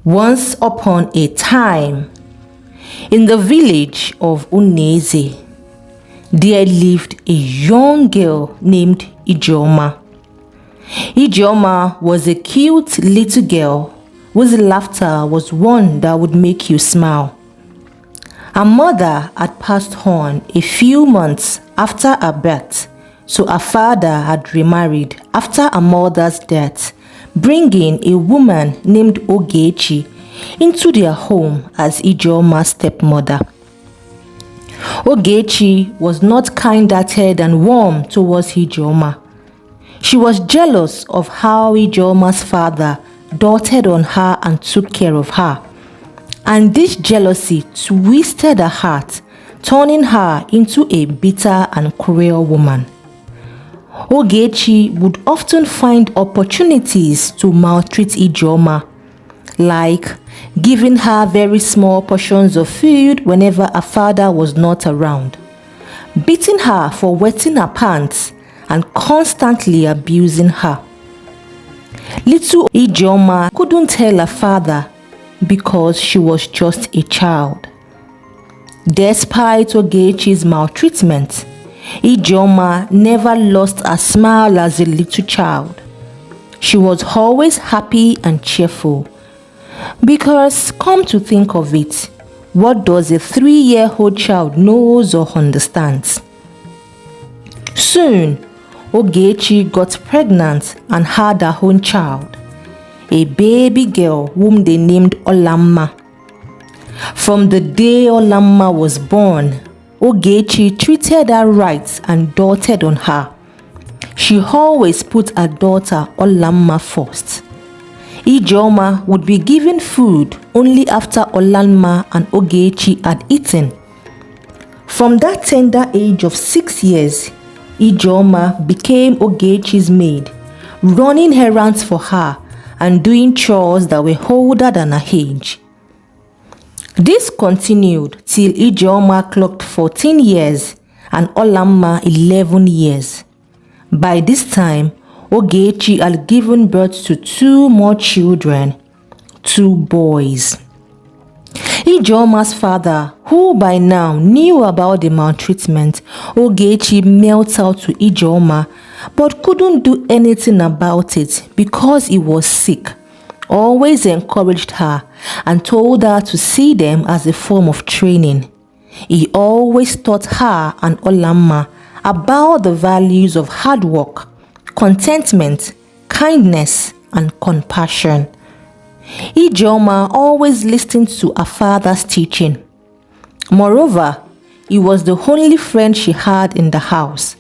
Once upon a time, in the village of Uneze, there lived a young girl named Ijeoma. Ijeoma was a cute little girl whose laughter was one that would make you smile. Her mother had passed on a few months after her birth, so her father had remarried after her mother's death, bringing a woman named Ogechi into their home as Ijeoma's stepmother. Ogechi was not kind-hearted and warm towards Ijeoma. She was jealous of how Ijeoma's father doted on her and took care of her, and this jealousy twisted her heart, turning her into a bitter and cruel woman. Ogechi would often find opportunities to maltreat Ijeoma, like giving her very small portions of food whenever her father was not around, beating her for wetting her pants, and constantly abusing her. Little Ijeoma couldn't tell her father because she was just a child. Despite Ogechi's maltreatment, Ijeoma never lost a smile as a little child. She was always happy and cheerful. Because, come to think of it, what does a 3-year-old child knows or understands? Soon, Ogechi got pregnant and had her own child, a baby girl whom they named Olamma. From the day Olamma was born, Ogechi treated her right and doted on her. She always put her daughter Olamma first. Ijeoma would be given food only after Olamma and Ogechi had eaten. From that tender age of 6 years, Ijeoma became Ogechi's maid, running errands for her and doing chores that were older than her age. This continued till Ijeoma clocked 14 years and Olamma 11 years. By this time, Ogechi had given birth to 2 more children, 2 boys. Ijeoma's father, who by now knew about the maltreatment Ogechi meted out to Ijeoma, but couldn't do anything about it because he was sick, always encouraged her and told her to see them as a form of training. He always taught her and Olamma about the values of hard work, contentment, kindness, and compassion. Ijeoma always listened to her father's teaching. Moreover, he was the only friend she had in the house,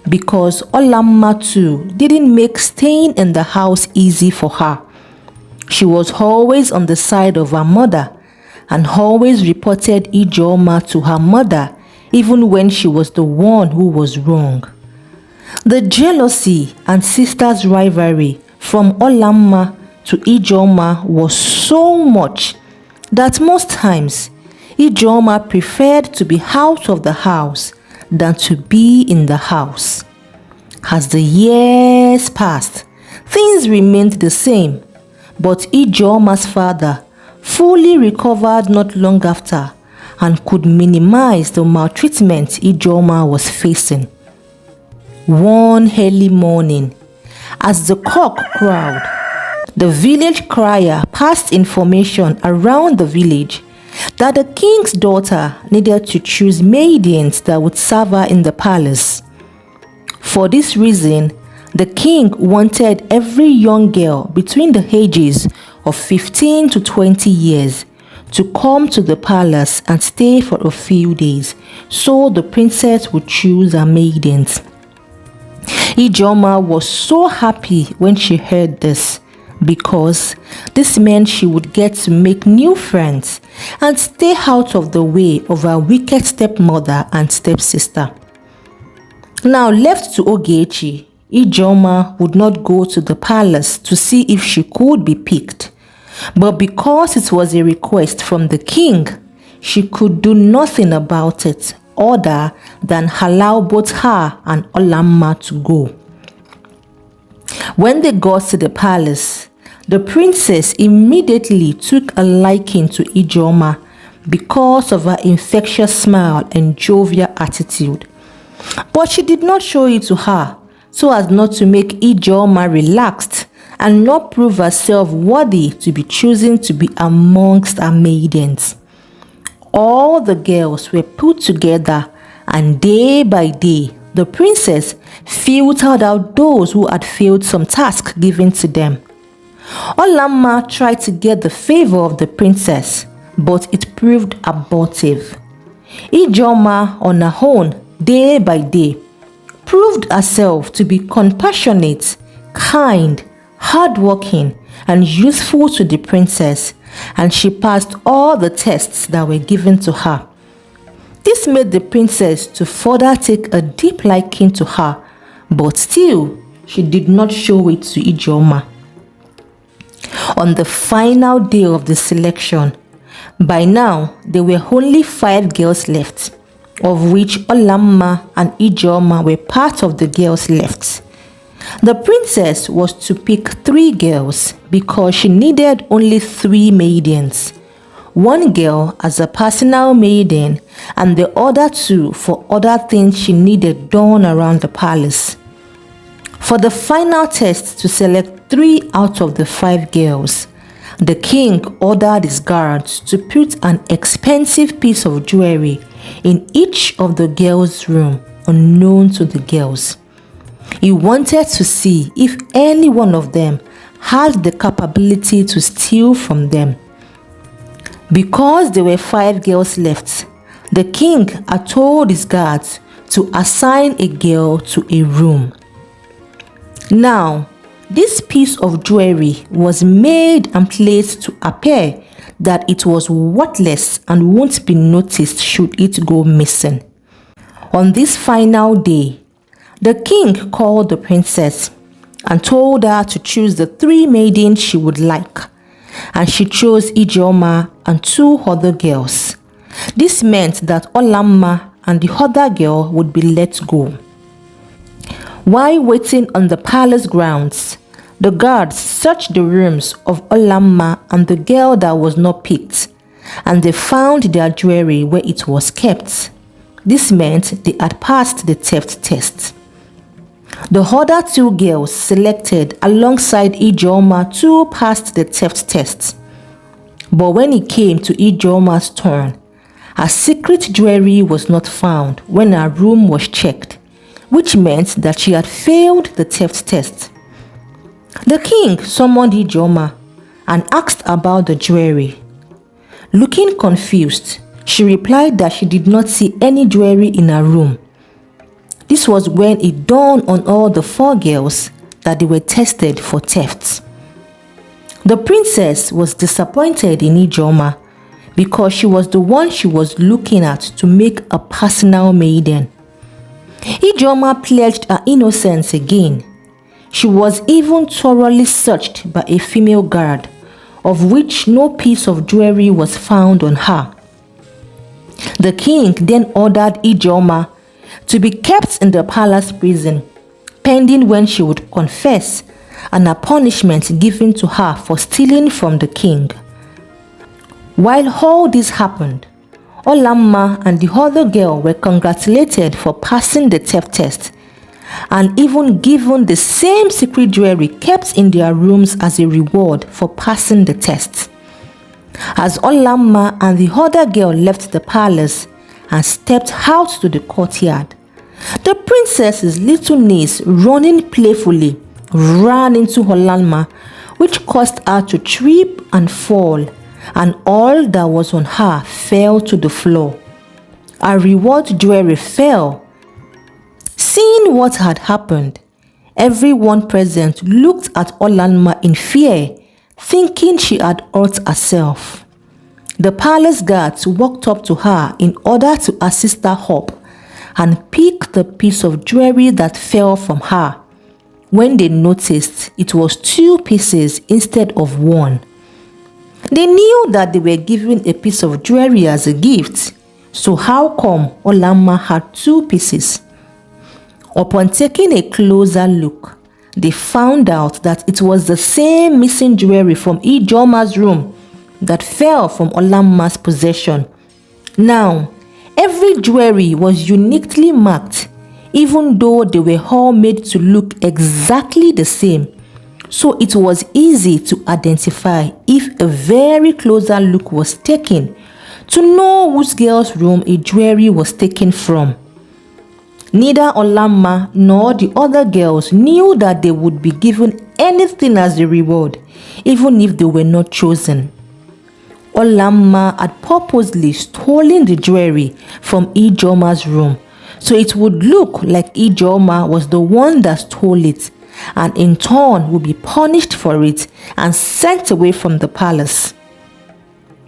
because Olamma too didn't make staying in the house easy for her. She was always on the side of her mother and always reported Ijeoma to her mother even when she was the one who was wrong. The jealousy and sisters' rivalry from Olamma to Ijeoma was so much that most times Ijeoma preferred to be out of the house than to be in the house. As the years passed, things remained the same, but Ijeoma's father fully recovered not long after and could minimize the maltreatment Ijeoma was facing. One early morning, as the cock crowed, the village crier passed information around the village that the king's daughter needed to choose maidens that would serve her in the palace. For this reason, the king wanted every young girl between the ages of 15 to 20 years to come to the palace and stay for a few days, so the princess would choose her maidens. Ijeoma was so happy when she heard this, because this meant she would get to make new friends and stay out of the way of her wicked stepmother and stepsister. Now left to Ogechi, Ijeoma would not go to the palace to see if she could be picked, but because it was a request from the king, she could do nothing about it other than allow both her and Olamma to go. When they got to the palace, the princess immediately took a liking to Ijeoma because of her infectious smile and jovial attitude. But she did not show it to her so as not to make Ijeoma relaxed and not prove herself worthy to be chosen to be amongst her maidens. All the girls were put together, and day by day, the princess filtered out those who had failed some task given to them. Olamma tried to get the favor of the princess, but it proved abortive. Ijeoma, on her own, day by day, proved herself to be compassionate, kind, hardworking, and useful to the princess, and she passed all the tests that were given to her. This made the princess to further take a deep liking to her, but still, she did not show it to Ijeoma. On the final day of the selection, by now there were only 5 girls left, of which Olamma and Ijeoma were part of the girls left. The princess was to pick 3 girls because she needed only 3 maidens. 1 girl as a personal maiden and the other 2 for other things she needed done around the palace. For the final test to select 3 out of the 5 girls, the king ordered his guards to put an expensive piece of jewelry in each of the girls' rooms unknown to the girls. He wanted to see if any one of them had the capability to steal from them. Because there were 5 girls left, the king had told his guards to assign a girl to a room. Now, this piece of jewelry was made and placed to appear that it was worthless and won't be noticed should it go missing. On this final day, the king called the princess and told her to choose the 3 maidens she would like, and she chose Ijeoma and 2 other girls. This meant that Olamma and the other girl would be let go. While waiting on the palace grounds, the guards searched the rooms of Olamma and the girl that was not picked, and they found their jewelry where it was kept. This meant they had passed the theft test. The other 2 girls selected alongside Ijeoma too passed the theft test. But when it came to Ijeoma's turn, her secret jewelry was not found when her room was checked, which meant that she had failed the theft test. The king summoned Ijeoma and asked about the jewelry. Looking confused, she replied that she did not see any jewelry in her room. This was when it dawned on all the 4 girls that they were tested for theft. The princess was disappointed in Ijeoma because she was the one she was looking at to make a personal maiden. Ijeoma pledged her innocence again. She was even thoroughly searched by a female guard, of which no piece of jewelry was found on her. The king then ordered Ijeoma to be kept in the palace prison, pending when she would confess, and a punishment given to her for stealing from the king. While all this happened, Olamma and the other girl were congratulated for passing the theft test, and even given the same secret jewelry kept in their rooms as a reward for passing the test. As Olamma and the other girl left the palace and stepped out to the courtyard, the princess's little niece, running playfully, ran into Olamma, which caused her to trip and fall, and all that was on her fell to the floor. Her reward jewelry fell. Seeing what had happened, everyone present looked at Olamma in fear, thinking she had hurt herself. The palace guards walked up to her in order to assist her up and pick the piece of jewelry that fell from her, when they noticed it was 2 pieces instead of 1. They knew that they were given a piece of jewelry as a gift, so how come Olamma had 2 pieces? Upon taking a closer look, they found out that it was the same missing jewelry from Ijeoma's room that fell from Olamma's possession. Now, every jewelry was uniquely marked, even though they were all made to look exactly the same. So it was easy to identify if a very closer look was taken to know whose girl's room a jewelry was taken from. Neither Olamma nor the other girls knew that they would be given anything as a reward, even if they were not chosen. Olamma had purposely stolen the jewelry from Ijeoma's room, so it would look like Ijeoma was the one that stole it, and in turn would be punished for it and sent away from the palace.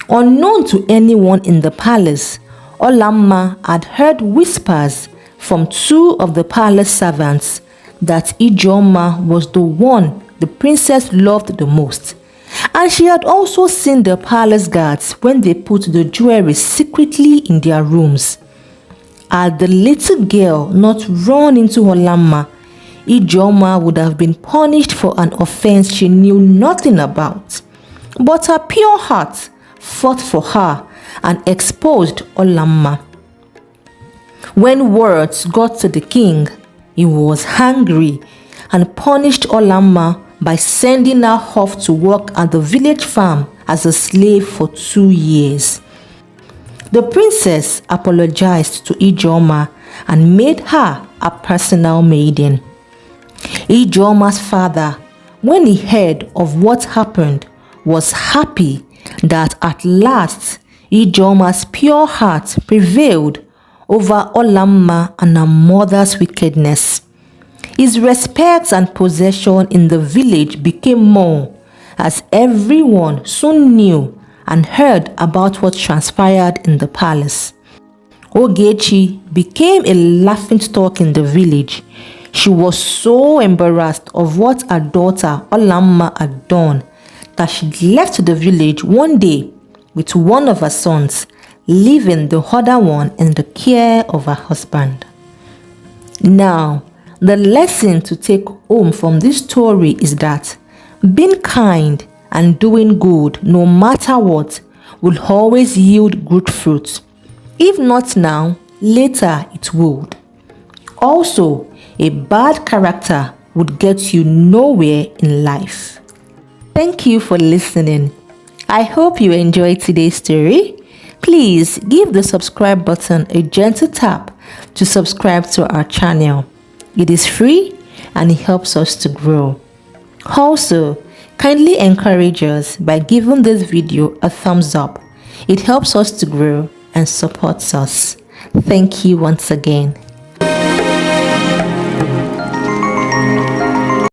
Unknown to anyone in the palace, Olamma had heard whispers from two of the palace servants that Ijeoma was the one the princess loved the most, and she had also seen the palace guards when they put the jewelry secretly in their rooms. Had the little girl not run into Olamma, Ijeoma would have been punished for an offense she knew nothing about. But her pure heart fought for her and exposed Olamma. When words got to the king, he was angry and punished Olamma by sending her off to work at the village farm as a slave for 2 years. The princess apologized to Ijeoma and made her a personal maiden. Ijeoma's father, when he heard of what happened, was happy that at last Ijeoma's pure heart prevailed over Olamma and her mother's wickedness. His respect and possession in the village became more, as everyone soon knew and heard about what transpired in the palace. Ogechi became a laughingstock in the village. She was so embarrassed of what her daughter Olamma had done that she left the village one day with one of her sons, leaving the other one in the care of her husband. Now, the lesson to take home from this story is that being kind and doing good, no matter what, will always yield good fruits. If not now, later it would. Also, a bad character would get you nowhere in life. Thank you for listening. I hope you enjoyed today's story. Please give the subscribe button a gentle tap to subscribe to our channel. It is free and it helps us to grow. Also, kindly encourage us by giving this video a thumbs up. It helps us to grow and supports us. Thank you once again.